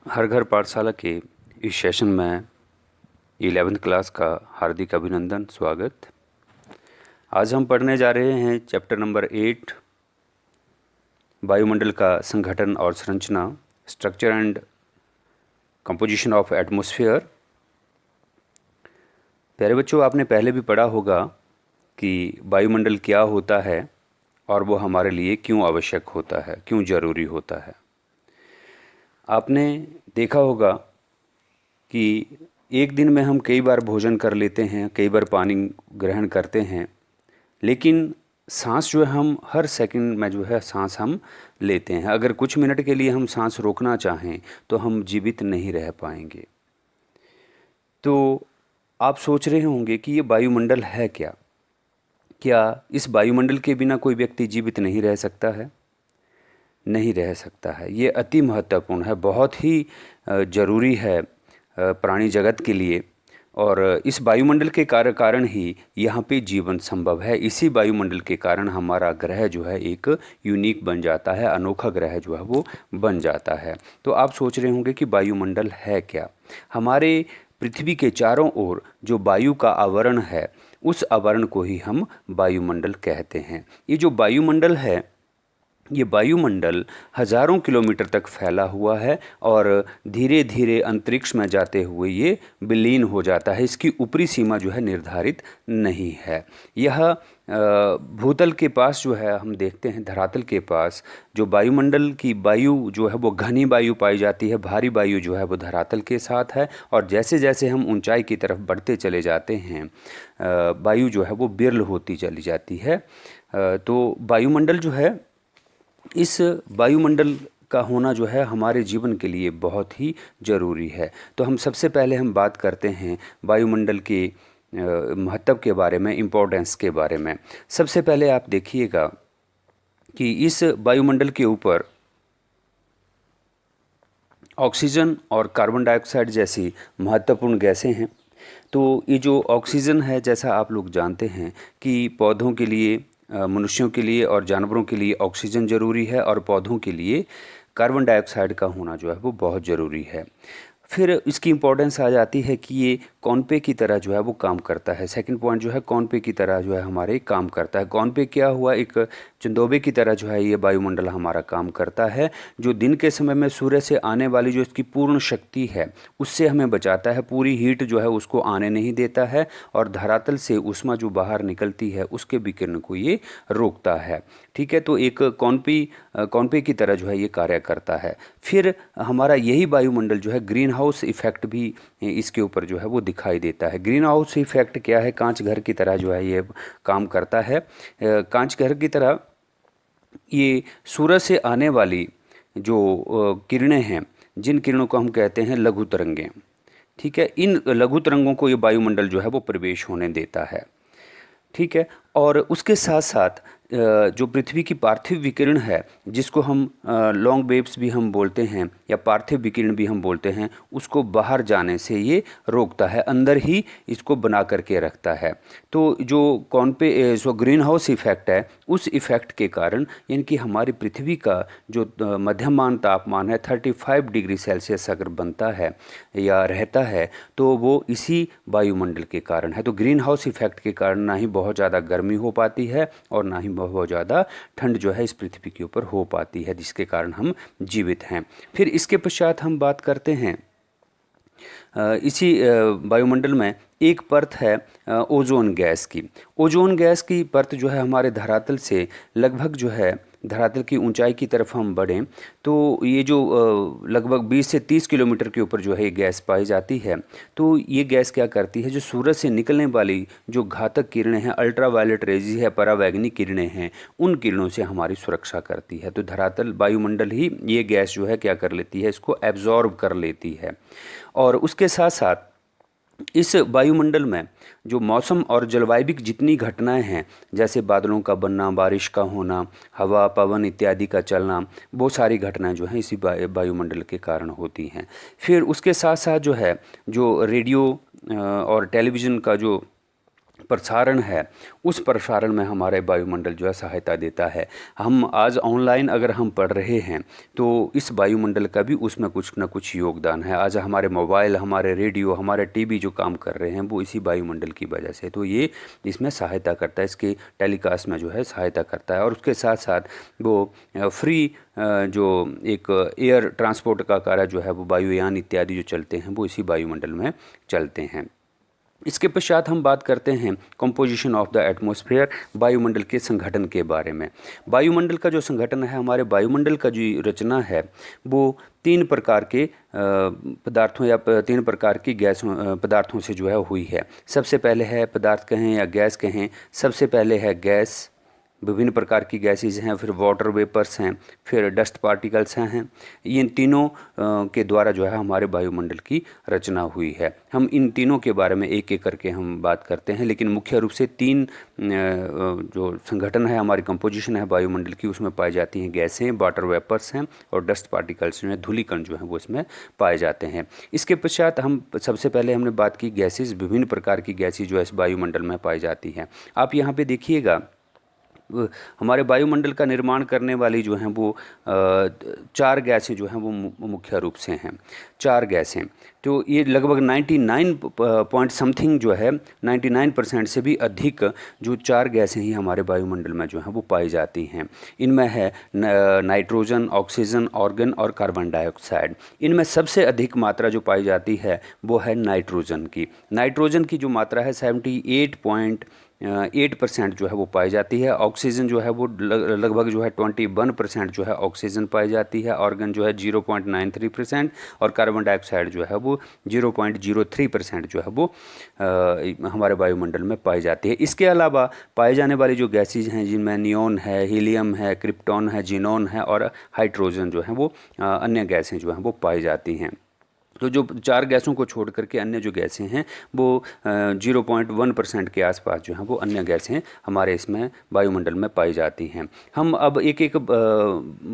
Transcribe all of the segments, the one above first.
हर घर पाठशाला के इस सेशन में 11वीं क्लास का हार्दिक अभिनंदन स्वागत। आज हम पढ़ने जा रहे हैं चैप्टर नंबर 8 वायुमंडल का संगठन और संरचना, structure and composition of atmosphere. प्यारे बच्चों, आपने पहले भी पढ़ा होगा कि वायुमंडल क्या होता है और वो हमारे लिए क्यों आवश्यक होता है, क्यों ज़रूरी होता है। आपने देखा होगा कि एक दिन में हम कई बार भोजन कर लेते हैं, कई बार पानी ग्रहण करते हैं, लेकिन सांस जो है हम हर सेकंड में जो है सांस हम लेते हैं। अगर कुछ मिनट के लिए हम सांस रोकना चाहें तो हम जीवित नहीं रह पाएंगे। तो आप सोच रहे होंगे कि ये वायुमंडल है क्या? क्या इस वायुमंडल के बिना कोई व्यक्ति जीवित नहीं रह सकता है? नहीं रह सकता है। ये अति महत्वपूर्ण है, बहुत ही ज़रूरी है प्राणी जगत के लिए। और इस वायुमंडल के कारण ही यहाँ पे जीवन संभव है। इसी वायुमंडल के कारण हमारा ग्रह जो है एक यूनिक बन जाता है, अनोखा ग्रह जो है वो बन जाता है। तो आप सोच रहे होंगे कि वायुमंडल है क्या? हमारे पृथ्वी के चारों ओर जो वायु का आवरण है, उस आवरण को ही हम वायुमंडल कहते हैं। ये जो वायुमंडल है, ये वायुमंडल हजारों किलोमीटर तक फैला हुआ है और धीरे धीरे अंतरिक्ष में जाते हुए ये विलीन हो जाता है। इसकी ऊपरी सीमा जो है निर्धारित नहीं है। यह भूतल के पास जो है, हम देखते हैं धरातल के पास जो वायुमंडल की वायु जो है वो घनी वायु पाई जाती है, भारी वायु जो है वो धरातल के साथ है। और जैसे जैसे हम ऊंचाई की तरफ बढ़ते चले जाते हैं, वायु जो है वो विरल होती चली जाती है। तो वायुमंडल जो है, इस वायुमंडल का होना जो है हमारे जीवन के लिए बहुत ही ज़रूरी है। तो हम सबसे पहले हम बात करते हैं वायुमंडल के महत्व के बारे में, इम्पोर्टेंस के बारे में। सबसे पहले आप देखिएगा कि इस वायुमंडल के ऊपर ऑक्सीजन और कार्बन डाइऑक्साइड जैसी महत्वपूर्ण गैसें हैं। तो ये जो ऑक्सीजन है, जैसा आप लोग जानते हैं कि पौधों के लिए, मनुष्यों के लिए और जानवरों के लिए ऑक्सीजन ज़रूरी है, और पौधों के लिए कार्बन डाइऑक्साइड का होना जो है वो बहुत ज़रूरी है। फिर इसकी इम्पोर्टेंस आ जाती है कि ये कौन पे की तरह जो है वो काम करता है। सेकंड पॉइंट जो है, कौन पे की तरह जो है हमारे काम करता है। कौन पे क्या हुआ, एक चंदोबे की तरह जो है ये वायुमंडल हमारा काम करता है, जो दिन के समय में सूर्य से आने वाली जो इसकी पूर्ण शक्ति है उससे हमें बचाता है। पूरी हीट जो है उसको आने नहीं देता है, और धरातल से ऊष्मा जो बाहर निकलती है उसके विकिरण को ये रोकता है। ठीक है, तो एक कौनपे की तरह जो है ये कार्य करता है। फिर हमारा यही वायुमंडल जो है ग्रीन हाउस इफेक्ट भी इसके ऊपर जो है वो दिखाई देता है। ग्रीन हाउस इफेक्ट क्या है? कांच घर की तरह जो है ये काम करता है। कांच घर की तरह ये सूरज से आने वाली जो किरणें हैं, जिन किरणों को हम कहते हैं लघु तरंगें, ठीक है, इन लघु तरंगों को ये वायुमंडल जो है वो प्रवेश होने देता है। ठीक है, और उसके साथ साथ जो पृथ्वी की पार्थिव विकिरण है, जिसको हम लॉन्ग वेव्स भी हम बोलते हैं या पार्थिव विकिरण भी हम बोलते हैं, उसको बाहर जाने से ये रोकता है, अंदर ही इसको बना करके रखता है। तो जो जो ग्रीन हाउस इफेक्ट है, उस इफेक्ट के कारण यानी कि हमारी पृथ्वी का जो मध्यमान तापमान है 35 डिग्री सेल्सियस अगर बनता है या रहता है, तो वो इसी वायुमंडल के कारण है। तो ग्रीन हाउस इफेक्ट के कारण ना ही बहुत ज़्यादा गर्मी हो पाती है और ना ही बहुत ज़्यादा ठंड जो है इस पृथ्वी के ऊपर हो पाती है, जिसके कारण हम जीवित हैं। फिर इसके पश्चात हम बात करते हैं इसी वायुमंडल में एक परत है ओजोन गैस की। ओजोन गैस की परत जो है हमारे धरातल से लगभग जो है, धरातल की ऊंचाई की तरफ हम बढ़ें तो ये जो लगभग 20 से 30 किलोमीटर के ऊपर जो है ये गैस पाई जाती है। तो ये गैस क्या करती है, जो सूरज से निकलने वाली जो घातक किरणें हैं, अल्ट्रावायलेट रेज़ है, परावैंगनी किरणें हैं, उन किरणों से हमारी सुरक्षा करती है। तो धरातल वायुमंडल ही ये गैस जो है क्या कर लेती है, इसको एब्जॉर्ब कर लेती है। और उसके साथ साथ इस वायुमंडल में जो मौसम और जलवायु जितनी घटनाएं हैं, जैसे बादलों का बनना, बारिश का होना, हवा, पवन इत्यादि का चलना, वो सारी घटनाएं जो हैं इसी वायुमंडल के कारण होती हैं। फिर उसके साथ साथ जो है, जो रेडियो और टेलीविज़न का जो प्रसारण है, उस प्रसारण में हमारे वायुमंडल जो है सहायता देता है। हम आज ऑनलाइन अगर हम पढ़ रहे हैं तो इस वायुमंडल का भी उसमें कुछ ना कुछ योगदान है। आज हमारे मोबाइल, हमारे रेडियो, हमारे टीवी जो काम कर रहे हैं वो इसी वायुमंडल की वजह से, तो ये इसमें सहायता करता है, इसके टेलीकास्ट में जो है सहायता करता है। और उसके साथ साथ वो फ्री जो एक एयर ट्रांसपोर्ट का कार्य जो है वो वायुयान इत्यादि जो चलते हैं वो इसी वायुमंडल में चलते हैं। इसके पश्चात हम बात करते हैं कंपोजिशन ऑफ द एटमॉस्फेयर, वायुमंडल के संगठन के बारे में। वायुमंडल का जो संगठन है, हमारे वायुमंडल का जो रचना है वो तीन प्रकार के पदार्थों या तीन प्रकार की गैसों पदार्थों से जो है हुई है। सबसे पहले है पदार्थ कहें या गैस कहें, सबसे पहले है गैस, विभिन्न प्रकार की गैसेज हैं, फिर वाटर वेपर्स हैं, फिर डस्ट पार्टिकल्स हैं। इन तीनों के द्वारा जो है हमारे वायुमंडल की रचना हुई है। हम इन तीनों के बारे में एक एक करके हम बात करते हैं, लेकिन मुख्य रूप से तीन जो संगठन है, हमारी कंपोजिशन है वायुमंडल की, उसमें पाई जाती हैं गैसें, वाटर वेपर्स हैं और डस्ट पार्टिकल्स जो हैं, धूलिकण जो हैं वो इसमें पाए जाते हैं। इसके पश्चात हम सबसे पहले हमने बात की गैसेज, विभिन्न प्रकार की गैसेज जो है इस वायुमंडल में पाई जाती हैं। आप यहाँ पे देखिएगा हमारे वायुमंडल का निर्माण करने वाली जो हैं वो चार गैसें जो हैं वो मुख्य रूप से हैं, चार गैसें। तो ये लगभग 99 पॉइंट समथिंग जो है 99% से भी अधिक जो चार गैसें ही हमारे वायुमंडल में जो हैं वो पाई जाती हैं। इनमें है नाइट्रोजन, ऑक्सीजन, आर्गन और कार्बन डाइऑक्साइड। इनमें सबसे अधिक मात्रा जो पाई जाती है वो है नाइट्रोजन की। नाइट्रोजन की जो मात्रा है 78.8% जो है वो पाई जाती है। ऑक्सीजन जो है वो लगभग जो है 21% जो है ऑक्सीजन पाई जाती है। ऑर्गन जो है 0.93% और कार्बन डाइऑक्साइड जो है वो 0.03% जो है वो हमारे वायुमंडल में पाई जाती है। इसके अलावा पाए जाने वाली जो गैसेज हैं जिनमें नियोन है, हीलियम है, क्रिप्टॉन है, जिनोन है और हाइड्रोजन जो है वो अन्य गैसें जो हैं वो पाई जाती हैं। तो जो चार गैसों को छोड़ करके अन्य जो गैसें हैं वो 0.1% के आसपास जो हैं वो अन्य गैसें हमारे इसमें वायुमंडल में पाई जाती हैं। हम अब एक एक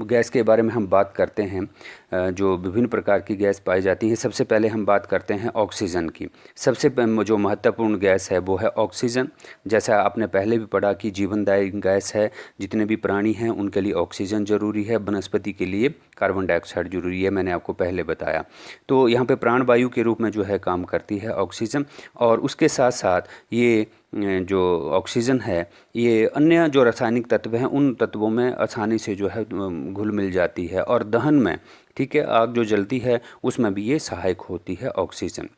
गैस के बारे में हम बात करते हैं, जो विभिन्न प्रकार की गैस पाई जाती हैं। सबसे पहले हम बात करते हैं ऑक्सीजन की। सबसे जो महत्वपूर्ण गैस है वो है ऑक्सीजन। जैसा आपने पहले भी पढ़ा कि जीवनदायी गैस है, जितने भी प्राणी हैं उनके लिए ऑक्सीजन ज़रूरी है, वनस्पति के लिए कार्बन डाइऑक्साइड जरूरी है, मैंने आपको पहले बताया। तो यहाँ पे प्राणवायु के रूप में जो है काम करती है ऑक्सीजन। और उसके साथ साथ ये जो ऑक्सीजन है ये अन्य जो रासायनिक तत्व हैं उन तत्वों में आसानी से जो है घुल मिल जाती है और दहन में, ठीक है, आग जो जलती है उसमें भी ये सहायक होती है ऑक्सीजन।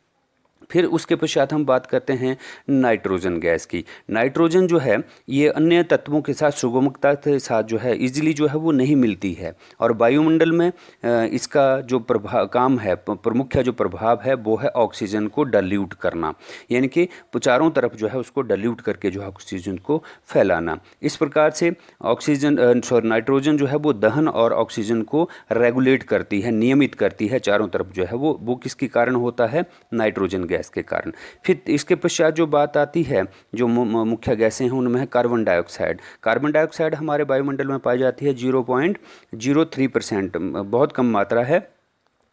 फिर उसके पश्चात हम बात करते हैं नाइट्रोजन गैस की। नाइट्रोजन जो है ये अन्य तत्वों के साथ सुगमता के साथ जो है इजीली जो है वो नहीं मिलती है और वायुमंडल में इसका जो काम है, प्रमुख जो प्रभाव है वो है ऑक्सीजन को डाइल्यूट करना, यानी कि चारों तरफ जो है उसको डाइल्यूट करके जो है ऑक्सीजन को फैलाना। इस प्रकार से नाइट्रोजन जो है वो दहन और ऑक्सीजन को रेगुलेट करती है, नियमित करती है चारों तरफ जो है वो किसके कारण होता है? नाइट्रोजन गैस के कारण। फिर इसके पश्चात जो बात आती है, जो मुख्य गैसें हैं उनमें है कार्बन डाइऑक्साइड। कार्बन डाइऑक्साइड हमारे वायुमंडल में पाई जाती है 0.03%, बहुत कम मात्रा है,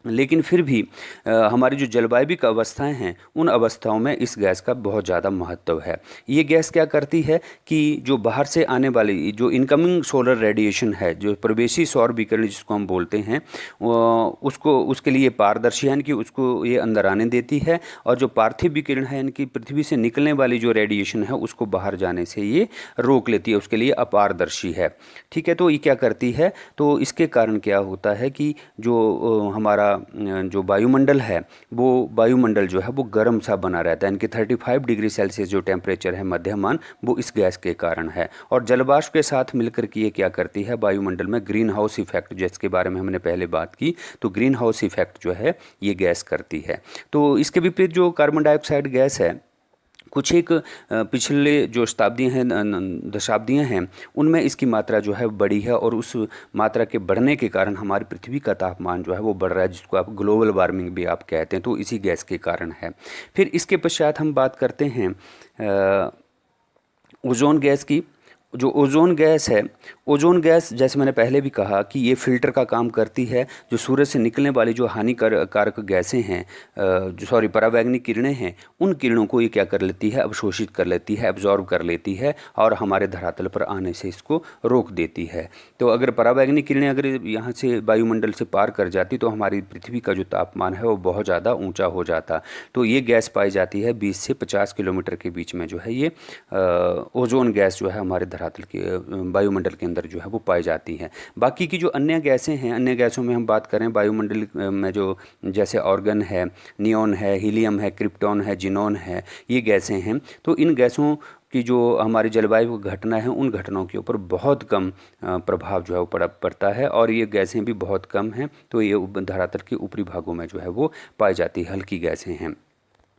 लेकिन फिर भी हमारी जो जलवायविक अवस्थाएं हैं उन अवस्थाओं में इस गैस का बहुत ज़्यादा महत्व है। ये गैस क्या करती है कि जो बाहर से आने वाली जो इनकमिंग सोलर रेडिएशन है, जो प्रवेशी सौर विकिरण जिसको हम बोलते हैं, उसके लिए पारदर्शी यानी कि उसको ये अंदर आने देती है, और जो पार्थिव विकिरण है यानी कि पृथ्वी से निकलने वाली जो रेडिएशन है उसको बाहर जाने से ये रोक लेती है, उसके लिए अपारदर्शी है। ठीक है, तो ये क्या करती है, तो इसके कारण क्या होता है कि जो हमारा जो वायुमंडल है वो वायुमंडल जो है वो गर्म सा बना रहता है, यानी कि 35 डिग्री सेल्सियस जो टेम्परेचर है मध्यमान, वो इस गैस के कारण है। और जलवाष्प के साथ मिलकर के ये क्या करती है, वायुमंडल में ग्रीन हाउस इफेक्ट, जिसके बारे में हमने पहले बात की, तो ग्रीन हाउस इफेक्ट जो है ये गैस करती है। तो इसके विपरीत जो कार्बन डाइऑक्साइड गैस है, कुछ एक पिछले जो दशाब्दियाँ हैं उनमें इसकी मात्रा जो है बढ़ी है, और उस मात्रा के बढ़ने के कारण हमारी पृथ्वी का तापमान जो है वो बढ़ रहा है, जिसको आप ग्लोबल वार्मिंग भी आप कहते हैं, तो इसी गैस के कारण है। फिर इसके पश्चात हम बात करते हैं ओजोन गैस की। जो ओजोन गैस है, ओजोन गैस जैसे मैंने पहले भी कहा कि ये फ़िल्टर का काम करती है। जो सूरज से निकलने वाली जो कारक गैसें हैं, जो सॉरी परावैंगनिक किरणें हैं, उन किरणों को ये क्या कर लेती है, अवशोषित कर लेती है, एब्जॉर्ब कर लेती है और हमारे धरातल पर आने से इसको रोक देती है। तो अगर परावैंगनिक किरणें अगर यहाँ से वायुमंडल से पार कर जाती तो हमारी पृथ्वी का जो तापमान है वो बहुत ज़्यादा ऊंचा हो जाता। तो ये गैस पाई जाती है 20 से 50 किलोमीटर के बीच में जो है ये ओजोन गैस जो है हमारे धरातल के वायुमंडल के अंदर जो है वो पाई जाती है। बाकी की जो अन्य गैसें हैं, अन्य गैसों में हम बात करें वायुमंडल में जो जैसे ऑर्गन है, नियॉन है, हीलियम है, क्रिप्टॉन है, जिनॉन है, ये गैसें हैं। तो इन गैसों की जो हमारी जलवायु घटना है उन घटनाओं के ऊपर बहुत कम प्रभाव जो है वो पड़ता है और ये गैसें भी बहुत कम हैं। तो ये धरातल के ऊपरी भागों में जो है वो पाई जाती है, हल्की गैसें हैं।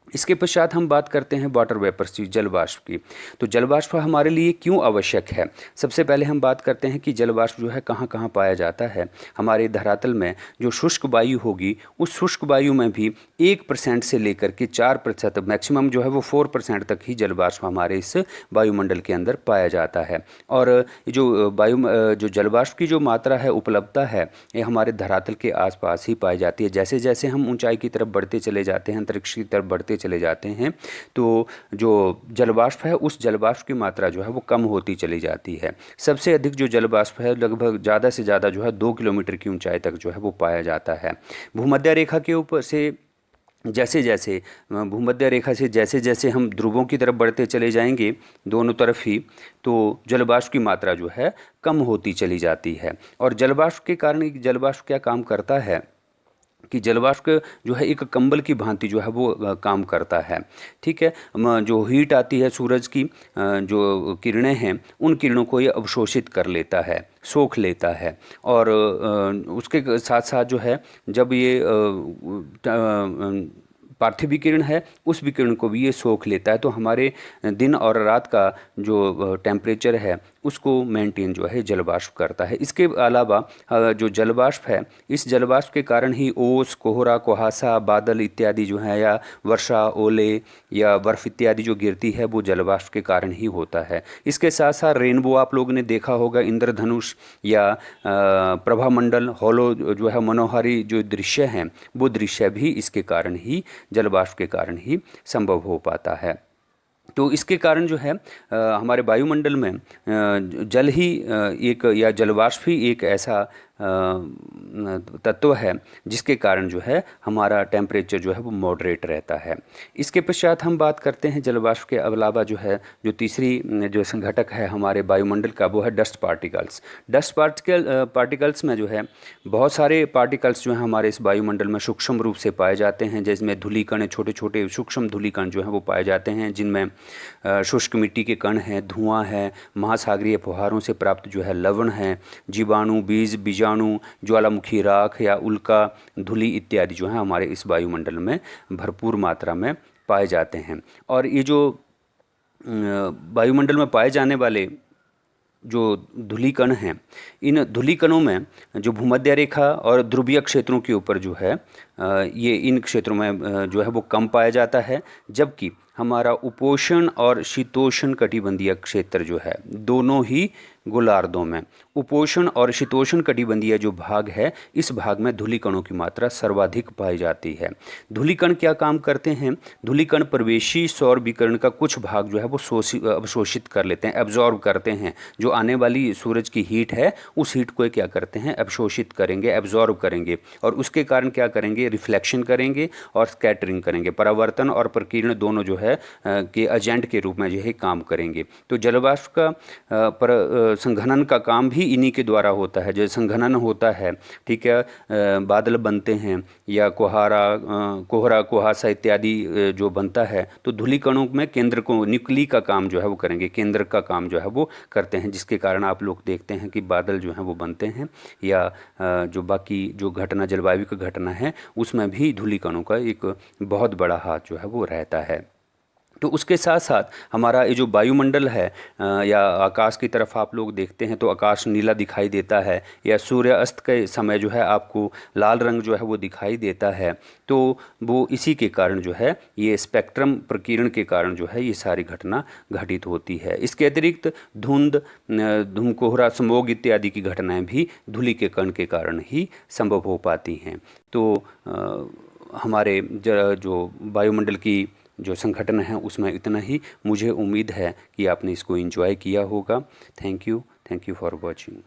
इसके पश्चात हम बात करते हैं वाटर वेपर्स की, जल वाष्प की। तो जल वाष्प हमारे लिए क्यों आवश्यक है? सबसे पहले हम बात करते हैं कि जल वाष्प जो है कहाँ कहाँ पाया जाता है। हमारे धरातल में जो शुष्क वायु होगी, उस शुष्क वायु में भी 1% से लेकर के 4%, मैक्सिमम जो है वो 4% तक ही जल वाष्प हमारे इस वायुमंडल के अंदर पाया जाता है। और जो जल वाष्प की जो मात्रा है, उपलब्धता है, ये हमारे धरातल के आसपास ही पाई जाती है। जैसे जैसे हम ऊंचाई की तरफ बढ़ते चले जाते हैं, अंतरिक्ष की तरफ बढ़ते चले जाते हैं, तो जो जल वाष्प है उस जल वाष्प की मात्रा जो है वो कम होती चली जाती है। सबसे अधिक जो जल वाष्प है लगभग ज़्यादा से ज़्यादा जो है 2 किलोमीटर की ऊंचाई तक जो है वो पाया जाता है। भूमध्य रेखा के ऊपर से जैसे जैसे भूमध्य रेखा से जैसे जैसे हम ध्रुवों की तरफ बढ़ते चले जाएंगे दोनों तरफ ही, तो जल वाष्प की मात्रा जो है कम होती चली जाती है। और जल वाष्प के कारण जल वाष्प क्या काम करता है कि जल वाष्प जो है एक कंबल की भांति जो है वो काम करता है। ठीक है, जो हीट आती है सूरज की, जो किरणें हैं, उन किरणों को ये अवशोषित कर लेता है, सोख लेता है। और उसके साथ साथ जो है जब ये पार्थिव विकिरण है उस विकिरण को भी ये सोख लेता है। तो हमारे दिन और रात का जो टेम्परेचर है उसको मेंटेन जो है जल वाष्प करता है। इसके अलावा जो जल वाष्प है, इस जल वाष्प के कारण ही ओस, कोहरा, कुहासा, बादल इत्यादि जो है, या वर्षा, ओले या बर्फ़ इत्यादि जो गिरती है वो जल वाष्प के कारण ही होता है। इसके साथ साथ रेनबो आप लोगों ने देखा होगा, इंद्रधनुष या प्रभामंडल, हॉलो जो है मनोहारी जो दृश्य हैं, वो दृश्य भी इसके कारण ही, जल वाष्प के कारण ही संभव हो पाता है। तो इसके कारण जो है हमारे वायुमंडल में जल ही एक, या जल वाष्प ही एक ऐसा तत्व है जिसके कारण जो है हमारा टेम्परेचर जो है वो मॉडरेट रहता है। इसके पश्चात हम बात करते हैं जल वाष्प के अलावा जो है, जो तीसरी जो संघटक है हमारे वायुमंडल का, वो है डस्ट पार्टिकल्स। डस्ट पार्टिकल्स में जो है बहुत सारे पार्टिकल्स जो हैं हमारे इस वायुमंडल में सूक्ष्म रूप से पाए जाते हैं, जिसमें धूलिकण, छोटे छोटे सूक्ष्म धूलिकण जो हैं वो पाए जाते हैं, जिनमें शुष्क मिट्टी के कण हैं, धुआं है, महासागरीय फुहारों से प्राप्त जो है लवण है, जीवाणु, बीजाणु, ज्वालामुखी राख या उल्का, धूलि इत्यादि जो है हमारे इस वायुमंडल में भरपूर मात्रा में पाए जाते हैं। और ये जो वायुमंडल में पाए जाने वाले जो धूलिकण हैं, इन धूलिकणों में जो भूमध्य रेखा और ध्रुवीय क्षेत्रों के ऊपर जो है ये इन क्षेत्रों में जो है वो कम पाया जाता है, जबकि हमारा उपोष्ण और शीतोष्ण कटिबंधीय क्षेत्र जो है, दोनों ही गोलार्धों में उपोष्ण और शीतोष्ण कटिबंधीय जो भाग है, इस भाग में धूलिकणों की मात्रा सर्वाधिक पाई जाती है। धूलिकण क्या काम करते हैं? धूलिकण प्रवेशी सौर विकिरण का कुछ भाग जो है वो अवशोषित कर लेते हैं, एब्जॉर्ब करते हैं। जो आने वाली सूरज की हीट है, उस हीट को क्या करते हैं, अवशोषित करेंगे, एब्जॉर्ब करेंगे, और उसके कारण क्या करेंगे, रिफ्लेक्शन करेंगे और स्कैटरिंग करेंगे। परावर्तन और प्रकीर्ण दोनों जो है के एजेंट के रूप में जो है काम करेंगे। तो जलवाष्प का संघनन का काम भी इन्हीं के द्वारा होता है। जो संघनन होता है, ठीक है, बादल बनते हैं या कोहरा, कुहासा इत्यादि जो बनता है, तो धूलिकणों में केंद्र को, न्यूक्ली का काम जो है वो करेंगे, केंद्र का काम जो है वो करते हैं, जिसके कारण आप लोग देखते हैं कि बादल जो हैं वो बनते हैं, या जो बाकी जो घटना, जलवायु की घटना है, उसमें भी धूलिकणों का एक बहुत बड़ा हाथ जो है वो रहता है। तो उसके साथ साथ हमारा ये जो वायुमंडल है या आकाश की तरफ आप लोग देखते हैं तो आकाश नीला दिखाई देता है, या सूर्य अस्त के समय जो है आपको लाल रंग जो है वो दिखाई देता है। तो वो इसी के कारण जो है ये स्पेक्ट्रम प्रकीर्ण के कारण जो है ये सारी घटना घटित होती है। इसके अतिरिक्त धुंध, धूमकोहरा, स्मोग इत्यादि की घटनाएं भी धूलि के कण के कारण ही संभव हो पाती हैं। तो हमारे जो वायुमंडल की जो संगठन है उसमें इतना ही। मुझे उम्मीद है कि आपने इसको एंजॉय किया होगा। Thank you for watching.